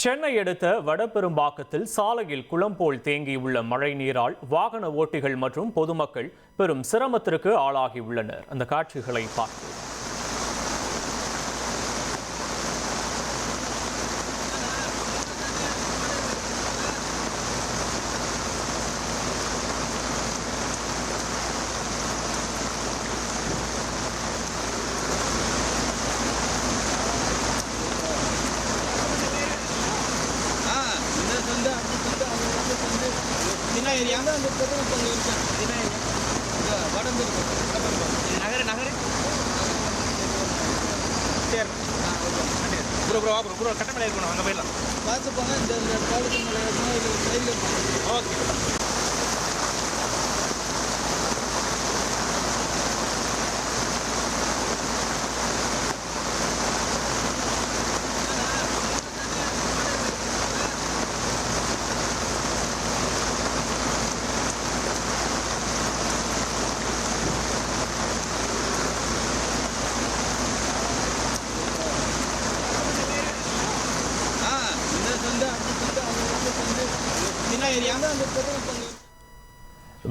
சென்னை அடுத்த வடபெரும்பாக்கத்தில் சாலையில் குளம் போல் தேங்கியுள்ள மழை நீரால் வாகன ஓட்டிகள் மற்றும் பொதுமக்கள் பெரும் சிரமத்திற்கு ஆளாகியுள்ளனர். அந்த காட்சிகளை பார்ப்போம்.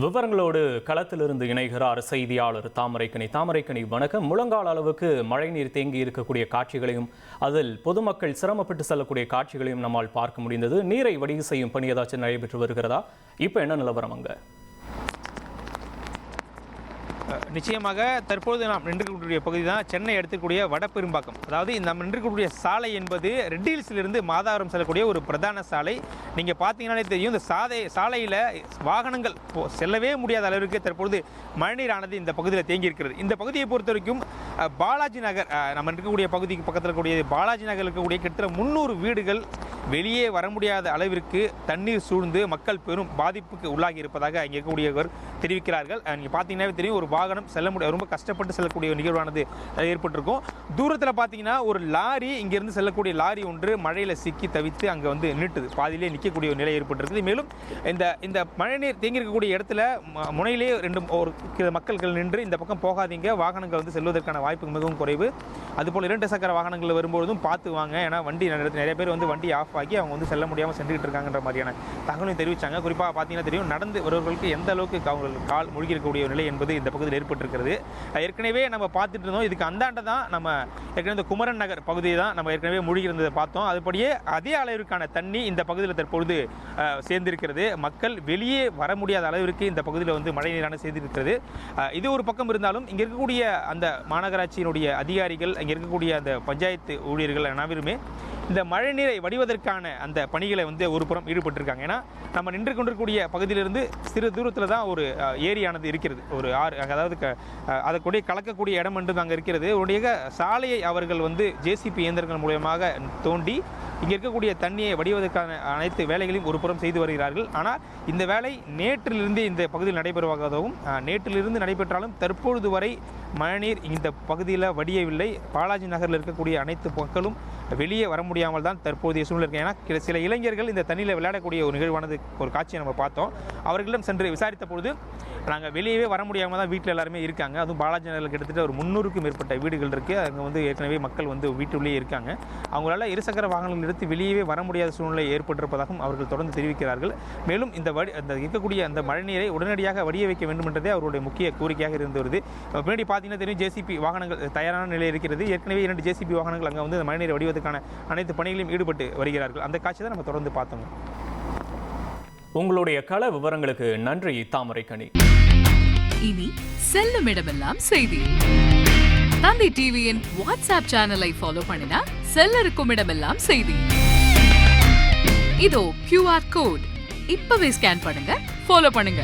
விவரங்களோடு களத்திலிருந்து இணைகிறார் செய்தியாளர் தாமரைக்கனி. வணக்கம். முழங்கால் அளவுக்கு மழைநீர் தேங்கி இருக்கக்கூடிய காட்சிகளையும் அதில் பொதுமக்கள் சிரமப்பட்டு செல்லக்கூடிய காட்சிகளையும் நம்மால் பார்க்க முடிந்தது. நீரை வடிவு செய்யும் பணி ஏதாச்சும் நடைபெற்று வருகிறதா? இப்போ என்ன நிலவரம் அங்க? நிச்சயமாக தற்போது நாம் நின்றுக்கூடிய பகுதி தான் சென்னை எடுத்துக்கூடிய வடபெரும்பாக்கம். அதாவது நம்ம நின்றுக்கூடிய சாலை என்பது ரெட் ஹில்ஸிலிருந்து மாதாவரம் செல்லக்கூடிய ஒரு பிரதான சாலை. நீங்கள் பார்த்தீங்கன்னாலே தெரியும், இந்த சாலையில் வாகனங்கள் செல்லவே முடியாத அளவிற்கு தற்பொழுது மழைநீரானது இந்த பகுதியில் தேங்கி இருக்கிறது. இந்த பகுதியை பொறுத்த வரைக்கும் பாலாஜி நகர், நம்ம இருக்கக்கூடிய பகுதிக்கு பக்கத்தில் இருக்கக்கூடிய பாலாஜி நகர் இருக்கக்கூடிய கிட்டத்தட்ட 300 வீடுகள் வெளியே வர முடியாத அளவிற்கு தண்ணீர் சூழ்ந்து மக்கள் பெரும் பாதிப்புக்கு உள்ளாகி இருப்பதாக இங்கே இருக்கக்கூடியவர் தெரிவிக்கிறார்கள். நீங்கள் பார்த்தீங்கன்னா தெரியும், ஒரு வாகனம் செல்ல முடியாது, ரொம்ப கஷ்டப்பட்டு செல்லக்கூடிய நிகழ்வானது ஏற்பட்டிருக்கும். தூரத்தில் பார்த்தீங்கன்னா ஒரு லாரி, இங்கிருந்து செல்லக்கூடிய லாரி ஒன்று மழையில் சிக்கி தவித்து அங்கே வந்து நின்றுது, பாதியிலே நிற்கக்கூடிய ஒரு நிலை ஏற்பட்டிருக்குது. மேலும் இந்த மழைநீர் தேங்கி இருக்கக்கூடிய இடத்துல முனையிலே ஒரு மக்கள்கள் நின்று இந்த பக்கம் போகாதீங்க, வாகனங்கள் வந்து செல்வதற்கான வாய்ப்பு மிகவும் குறைவு. அதுபோல் 2 சக்கர வாகனங்கள் வரும்போதும் பார்த்து வாங்க, ஏன்னா வண்டி நிறைய பேர் வந்து வண்டி ஆஃப் ஆகி அவங்க வந்து செல்ல முடியாமல் சென்றுகிட்டு இருக்காங்கன்ற மாதிரியான தகவலையும் தெரிவித்தாங்க. குறிப்பாக பார்த்தீங்கன்னா தெரியும், நடந்து வருவர்களுக்கு எந்த அளவுக்கு அவங்களுக்கு கால் மூழ்கி இருக்கக்கூடிய நிலை என்பது இந்த பகுதியில் ஏற்பட்டிருக்கிறது. ஏற்கனவே நம்ம பார்த்துட்டு இருந்தோம், இதுக்கு அந்தாண்ட தான் நம்ம ஏற்கனவே இந்த குமரன் நகர் பகுதியை தான் நம்ம ஏற்கனவே மூழ்கி இருந்ததை பார்த்தோம். அதுபடியே அதே அளவிற்கான தண்ணி இந்த பகுதியில் தற்பொழுது சேர்ந்திருக்கிறது. மக்கள் வெளியே வர முடியாத அளவிற்கு இந்த பகுதியில் வந்து மழை நீரான சேர்ந்திருக்கிறது. இது ஒரு பக்கம் இருந்தாலும் இங்கே இருக்கக்கூடிய அந்த மாநகராட்சியினுடைய அதிகாரிகள், இங்கே இருக்கக்கூடிய அந்த பஞ்சாயத்து ஊழியர்கள் அனைவருமே இந்த மழை நீரை வடிவதற்கான அந்த பணிகளை வந்து ஒரு புறம் ஈடுபட்டிருக்காங்க. ஏன்னா நம்ம நின்று கொண்டிருக்கக்கூடிய பகுதியிலிருந்து சிறு தூரத்தில் தான் ஒரு ஏரியானது இருக்கிறது, ஒரு ஆறு, அதாவது அதை கூட கலக்கக்கூடிய இடம் என்று அங்கே இருக்கிறது. உடைய சாலையை அவர்கள் வந்து ஜேசிபி இயந்திரங்கள் மூலமாக தோண்டி இங்கே இருக்கக்கூடிய தண்ணியை வடிவதற்கான அனைத்து வேலைகளையும் ஒரு புறம் செய்து வருகிறார்கள். ஆனால் இந்த வேலை நேற்றிலிருந்து இந்த பகுதியில் நடைபெறுவதாகவும், நேற்றிலிருந்து நடைபெற்றாலும் தற்பொழுது வரை மழைநீர் இந்த பகுதியில் வடியவில்லை. பாலாஜி நகரில் இருக்கக்கூடிய அனைத்து மக்களும் வெளியே வர முடியாமல் தான் தற்போதைய சூழ்நிலை இருக்கு. ஏன்னா சில இளைஞர்கள் இந்த தண்ணியில் விளையாடக்கூடிய ஒரு நிகழ்வானது ஒரு காட்சியை நம்ம பார்த்தோம். அவர்களிடம் சென்று விசாரித்த பொழுது நாங்கள் வெளியவே வர முடியாமல் தான் வீட்டில் எல்லாருமே இருக்காங்க. அதுவும் பாலாஜி நகரில் கிட்டத்தட்ட ஒரு 300க்கும் மேற்பட்ட வீடுகள் இருக்குது. அங்கே வந்து ஏற்கனவே மக்கள் வந்து வீட்டுள்ளேயே இருக்காங்க. அவங்களால இருசக்கர வாகனங்கள் எடுத்து வெளியவே வர முடியாத சூழ்நிலை ஏற்பட்டிருப்பதாகவும் அவர்கள் தொடர்ந்து தெரிவிக்கிறார்கள். மேலும் இந்த இருக்கக்கூடிய அந்த மழைநீரை உடனடியாக வடிய வைக்க வேண்டும் என்றதே அவருடைய முக்கிய கோரிக்கையாக இருந்து வருது. முன்னாடி பார்த்தீங்கன்னா தெரியும், ஜேசிபி வாகனங்கள் தயாரான நிலை இருக்கிறது. ஏற்கனவே 2 ஜேசிபி வாகனங்கள் அங்கே வந்து மழைநீரை வடிவதற்கான அனைத்து பணிகளையும் ஈடுபட்டு வருகிறார்கள். அந்த காட்சி தான் நம்ம தொடர்ந்து பார்த்தோம். உங்களுடைய கள விவரங்களுக்கு நன்றி தாமரைக்கனி. இனி செல்லும் இடமெல்லாம் செய்தி. தந்தை டிவியின் வாட்ஸ்அப் சேனலை ஃபாலோ பண்ணினா செல்ல இருக்கும் இடமெல்லாம் செய்தி. இதோ QR கோட், இப்பவே ஸ்கேன் பண்ணுங்க, ஃபாலோ பண்ணுங்க.